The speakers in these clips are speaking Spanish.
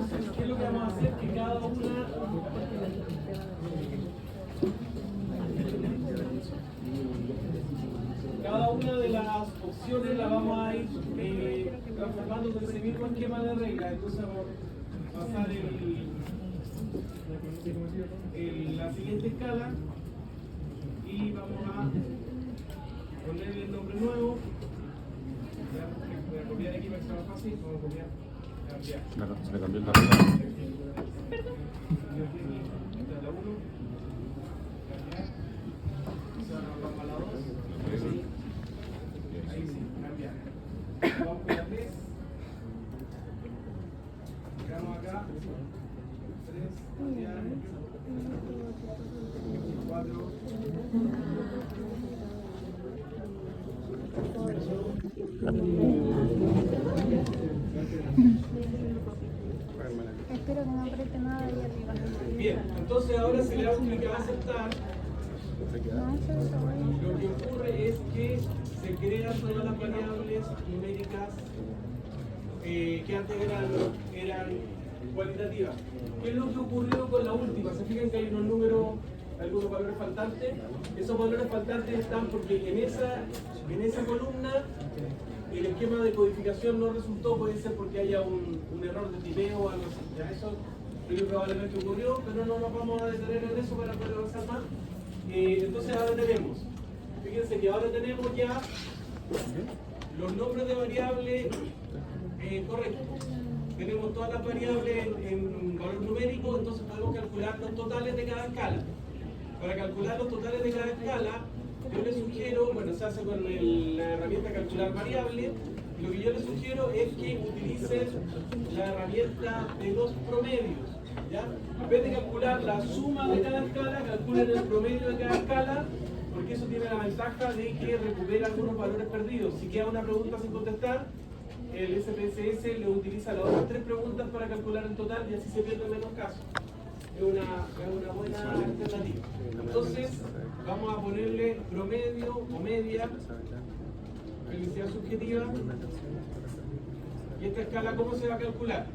Entonces, ¿qué es lo que vamos a hacer? Que cada una de las opciones la vamos a ir transformando con ese mismo esquema de reglas. Entonces vamos a pasar la siguiente escala y vamos a ponerle el nombre nuevo. Ya, voy a copiar aquí para que sea más fácil. Vamos a copiar. Cambiar. Se le cambió el dato. La 1. Vamos a la 2. Ahí sí, cambiar. Vamos con la 3. Llegamos acá. 3, cambiar. 4. Espero que no apriete nada ahí arriba. Bien, entonces ahora si le damos clic a aceptar, lo que ocurre es que se crean todas las variables numéricas que antes eran cualitativas. ¿Qué es lo que ocurrió con la última? ¿Se fijan que hay unos números, algunos valores faltantes? Esos valores faltantes están porque en esa columna el esquema de codificación no resultó, puede ser porque haya un error de tipeo o algo así. Ya eso muy probablemente ocurrió, pero no nos vamos a detener en eso para poder avanzar más. Entonces ahora tenemos, fíjense que ahora tenemos ya los nombres de variables correctos. Tenemos todas las variables en valor numérico, entonces podemos calcular los totales de cada escala. Para calcular los totales de cada escala, yo les sugiero, bueno, se hace con la herramienta calcular variable, y lo que yo les sugiero es que utilicen la herramienta de los promedios. ¿Ya? En vez de calcular la suma de cada escala, calculen el promedio de cada escala, porque eso tiene la ventaja de que recupera algunos valores perdidos. Si queda una pregunta sin contestar, el SPSS le utiliza las otras 3 preguntas para calcular el total y así se pierde menos casos. Es una buena alternativa. Entonces, vamos a ponerle promedio o media, felicidad subjetiva. ¿Y esta escala cómo se va a calcular?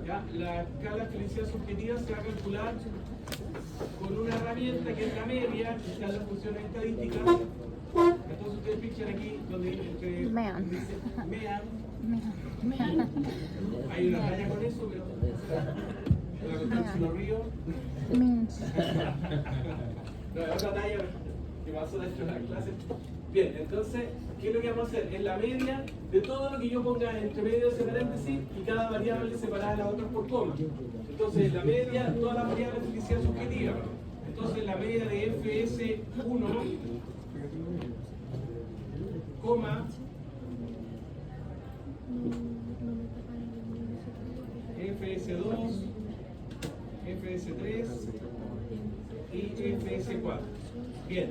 ¿Ya? La escala felicidad subjetiva se va a calcular con una herramienta que es la media, que están las funciones estadísticas. Entonces ustedes fijan aquí donde dice mean. Hay una raya con eso, pero la contancia los ríos. No, es otra talla que pasó dentro de la clase. Bien, entonces, ¿qué es lo que vamos a hacer? Es la media de todo lo que yo ponga entre medio de paréntesis y cada variable separada de las otras por coma. Entonces, la media, todas las variables de felicidad subjetiva. Entonces, la media de FS1, coma, FS2, FS3 y FS4. Bien,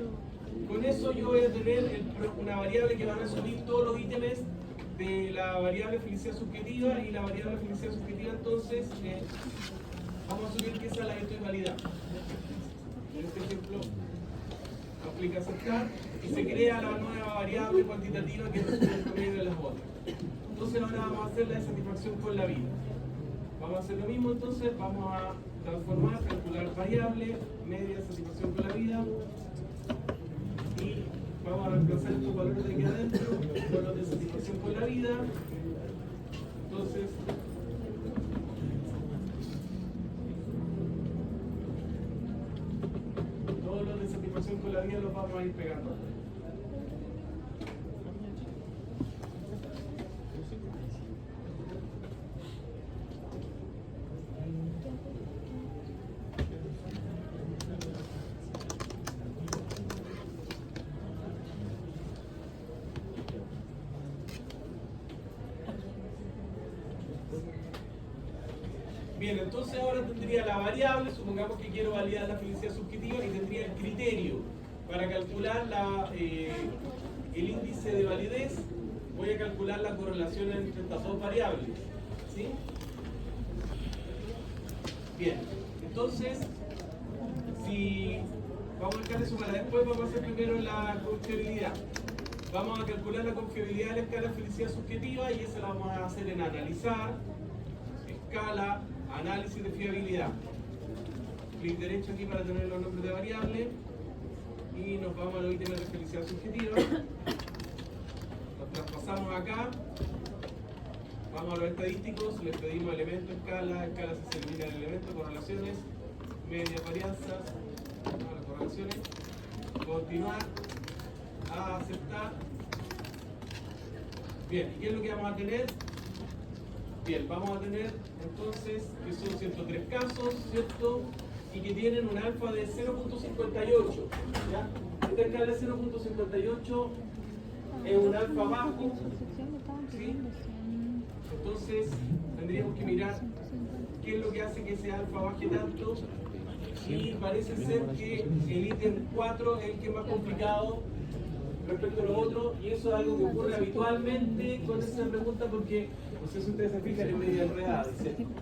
con eso yo voy a tener una variable que va a resumir todos los ítems de la variable felicidad subjetiva y la variable felicidad subjetiva. Entonces, vamos a asumir que esa es la que estoy validando. En este ejemplo, aplica aceptar y se crea la nueva variable cuantitativa que resume el promedio de las otras. Entonces ahora vamos a hacer la de satisfacción con la vida. Vamos a hacer lo mismo, entonces vamos a transformar, calcular variable, media de satisfacción con la vida y vamos a reemplazar estos valores de aquí adentro con los de satisfacción con la vida. Entonces, todos los de satisfacción con la vida los vamos a ir pegando. Bien, entonces ahora tendría la variable, supongamos que quiero validar la felicidad subjetiva y tendría el criterio para calcular el índice de validez. Voy a calcular la correlación entre estas dos variables. ¿Sí? Bien, entonces, si vamos a dejar eso para después, vamos a hacer primero la confiabilidad. Vamos a calcular la confiabilidad de la escala de felicidad subjetiva y eso la vamos a hacer en analizar. escala, análisis de fiabilidad. Clic derecho aquí para tener los nombres de variables y nos vamos a los ítems de felicidad subjetiva. Los traspasamos acá. Vamos a los estadísticos, les pedimos elementos, escala se elimina el elemento, correlaciones, medias varianzas, las correlaciones, continuar, a aceptar. Bien, ¿y qué es lo que vamos a tener? Bien, vamos a tener entonces que son 103 casos, ¿cierto? Y que tienen un alfa de 0.58, ¿ya? Esta escala de 0.58 es un alfa bajo, ¿sí? Entonces tendríamos que mirar qué es lo que hace que ese alfa baje tanto, y parece ser que el ítem 4 es el que es más complicado respecto a los otros, y eso es algo que ocurre habitualmente con esa pregunta porque, no sé si ustedes se fijan, es medio enredada.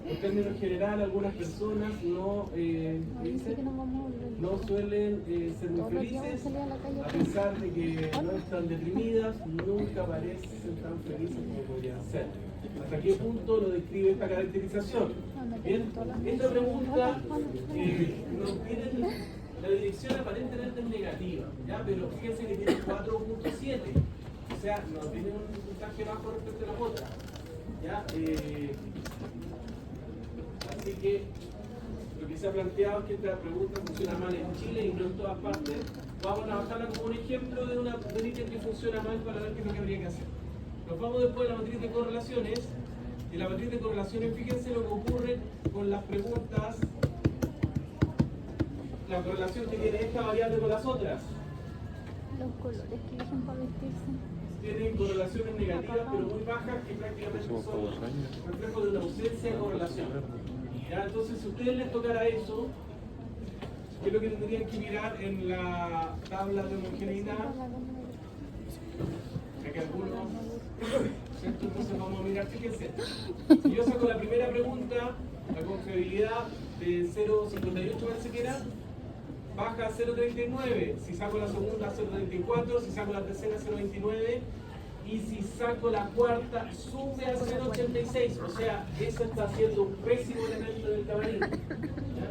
En términos general, algunas personas no suelen ser muy felices, a pesar de que no están deprimidas, nunca parecen tan felices como podrían ser. ¿Hasta qué punto lo describe esta caracterización? Bien, esta pregunta nos tiene la dirección aparentemente es negativa, ¿ya? Pero fíjense que tiene 4.7, o sea, no tiene un puntaje bajo respecto a las otras, ¿ya? Así que lo que se ha planteado es que esta pregunta funciona mal en Chile y no en todas partes. Vamos a trabajarla como un ejemplo de un ítem que funciona mal para ver qué es lo que habría que hacer. Nos vamos después a la matriz de correlaciones. En la matriz de correlaciones, fíjense lo que ocurre con las preguntas. La correlación que tiene esta variable con las otras. Los colores que eligen para vestirse. Tienen correlaciones negativas, pero muy bajas, que prácticamente son reflejo de una ausencia de correlación. ¿Ya? Entonces, si a ustedes les tocara eso, ¿qué es lo que tendrían que mirar en la tabla de homogeneidad? Ya que algunos, ¿cierto? Entonces vamos a mirar, fíjense. Si yo saco la primera pregunta, la confiabilidad de 0.58 parece que era, baja a 0.39, si saco la segunda a 0.34, si saco la tercera a 0.29 y si saco la cuarta sube a 0.86, o sea, eso está haciendo un pésimo elemento del camarín. ¿Ya?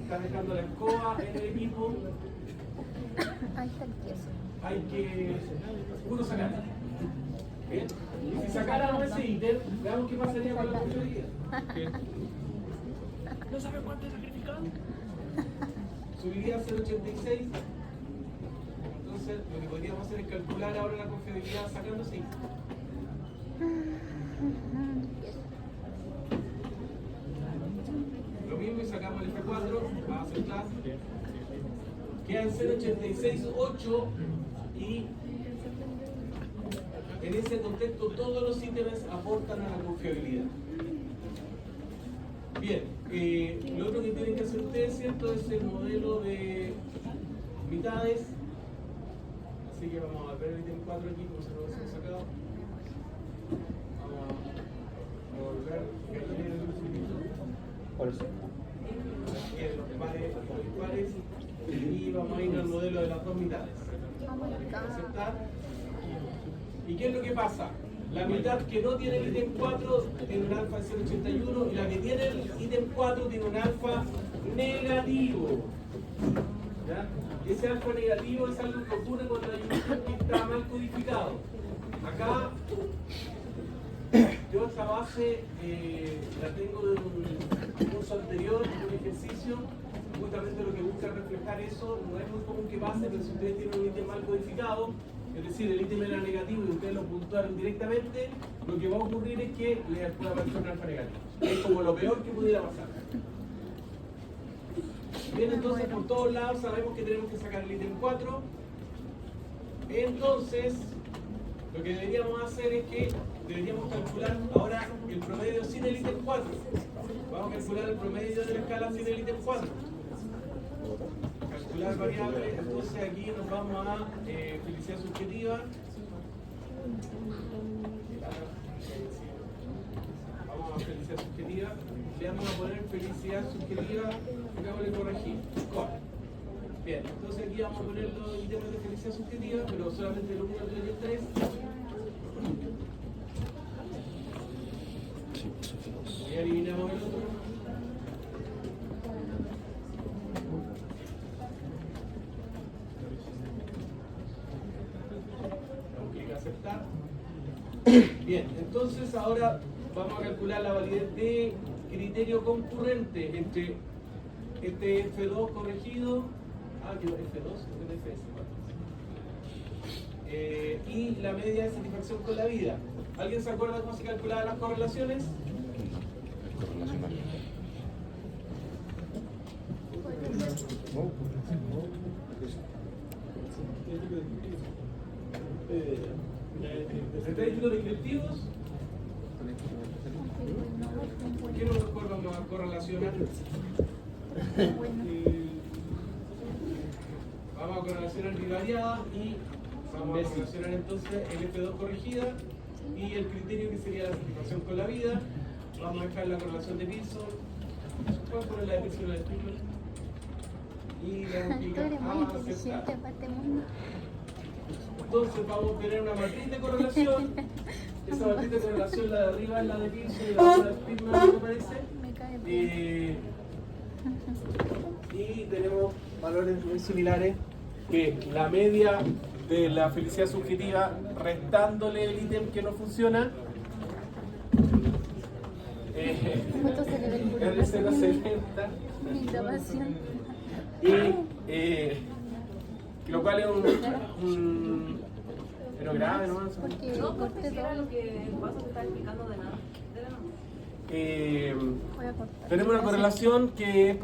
Está dejando la escoba en el equipo. Ahí está el queso. Hay que uno sacar. ¿Bien? Y si sacáramos ese ítem, veamos qué pasaría con la confiabilidad. ¿No sabe cuánto he sacrificado? Subiría a 0.86. Entonces, lo que podríamos hacer es calcular ahora la confiabilidad sacando 6. Lo mismo y sacamos el F4, va a aceptar. Queda en 0.86.8 y en ese contexto todos los ítems aportan a la confiabilidad. Bien, lo otro que tienen que hacer ustedes, ¿cierto?, es el modelo de mitades. Así que vamos a ver el ítem 4 aquí, como se lo hemos sacado. Vamos a volver los pares y vamos a ir al modelo de las dos mitades. Aceptar. ¿Y qué es lo que pasa? La mitad que no tiene el ítem 4 tiene un alfa de 0.81 y la que tiene el ítem 4 tiene un alfa negativo. ¿Ya? Ese alfa negativo es algo que ocurre cuando hay un ítem que está mal codificado. Acá yo esta base la tengo de un curso anterior, de un ejercicio. Justamente lo que busca reflejar eso, no es muy común que pase, pero si ustedes tienen un ítem mal codificado, es decir, el ítem era negativo y ustedes lo puntuaron directamente, lo que va a ocurrir es que les puede aparecer un alfa negativo. Es como lo peor que pudiera pasar. Bien, entonces por todos lados sabemos que tenemos que sacar el ítem 4. Entonces, lo que deberíamos hacer es que deberíamos calcular ahora el promedio sin el ítem 4. Vamos a calcular el promedio de la escala sin el ítem 4. Calcular variables, entonces aquí nos vamos a felicidad subjetiva. Vamos a felicidad subjetiva. Le vamos a poner felicidad subjetiva, pongámosle corregir. Bien, entonces aquí vamos a poner los ítems de felicidad subjetiva, pero solamente el 1, el 2 y el 3. Ya eliminamos el otro. Damos clic a aceptar. Bien, entonces ahora vamos a calcular la validez de criterio concurrente entre este F2 corregido, que F2, no FS, y la media de satisfacción con la vida. ¿Alguien se acuerda cómo se calculaban las correlaciones? Estadísticos descriptivos. ¿Qué nos vamos a correlacionar? Vamos a correlacionar bivariada y vamos a correlacionar entonces el F2 corregida y el criterio que sería la satisfacción con la vida. Vamos a dejar la correlación de Pearson. ¿Puedes poner la de Pearson en la descripción? Y le damos clic Tú eres muy a inteligente aceptar. para este mundo. Entonces vamos a obtener una matriz de correlación. Esa matriz de correlación, la de arriba es la de Pearson y la de abajo es Spearman, ¿me parece? Me cae bien. Y tenemos valores muy similares, que la media de la felicidad subjetiva restándole el ítem que no funciona Justo se le ve el puro R070 mi grabación. y lo cual es un pero grave, ¿no? Porque No, corté porque si era todo. lo que el paso te está explicando de nada. Voy a cortar. tenemos una correlación que es